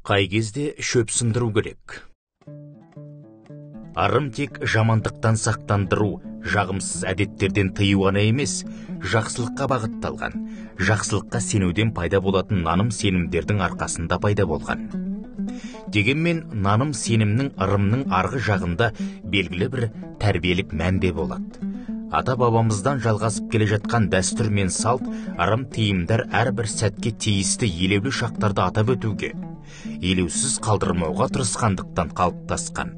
Қай кезде шөп сындыру керек? Арым тек жамандықтан сақтандыру, жағымсыз әдеттерден тыю ғана емес, жақсылыққа бағытталған, жақсылыққа сенуден пайда болатын наным-сенімдердің арқасында пайда болған. Дегенмен наным сенімнің ырымның арғы жағында белгілі бір тәрбиелік мәнде болады. Ата-бабамыздан жалғасып келе жатқан дәстүр мен салт, ырым тиымдар әрбір сәтке тиісті елеулі шақтарды атап өтуге, елеусіз қалдырмауға тырысқандықтан қалыптасқан.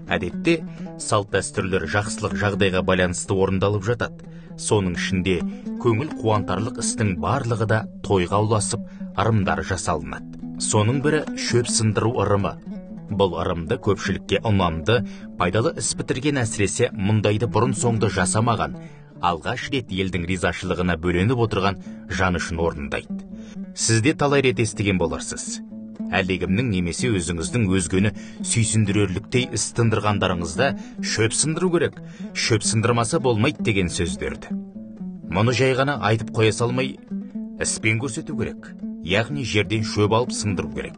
Әдетте салт дәстүрлер жақсылық жағдайға байланысты орындалып жатады. Соның ішінде көңіл қуантарлық істің барлығы да тойға ұласып, ырымдар жасалынады. Соның бірі шөп сындыру ырымы. Бұл ырымды көпшілікке ұнамды, пайдалы іс бітірген, әсіресе мұндайды бұрын соңды жасамаған, алғаш рет елдің ризашылығына бөленіп отырған жан үшін орындайды. Сізде талай рет естіген боларсыз. Әлдекімнің немесе өзіңіздің өзгені сүйсіндірерліктей іс тындырғандарыңызда шөп сындыру керек, шөп сындырмаса болмайды деген сөздерді. Мұны жай ғана айтып қоя салмай, іспен көрсету керек, яғни жерден шөп алып сындыру керек.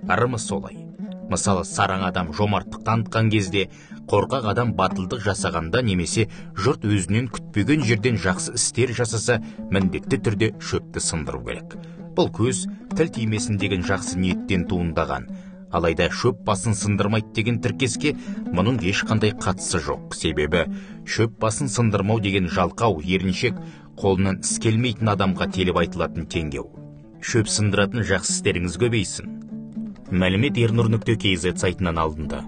Ырымы солай. Мысалы, сараң адам жомарттық танытқан кезде, қорқақ адам батылдық жасағанда немесе жұрт өзінен күтпеген жерден жақсы істер жасаса, міндетті түрде шөпті сындыру керек. Бұл көз, тіл тимесін деген жақсы ниеттен туындаған. Алайда шөп басын сындырмайды деген тіркеске мұның ешқандай қатысы жоқ. Себебі шөп басын сындырмау деген жалқау, еріншек, қолынан іс келмейтін адамға теліп айтылатын теңеу. Шөп сындыратын жақсы істеріңіз көбейсін. Мәлімет Ернұр.kz сайтынан алынды.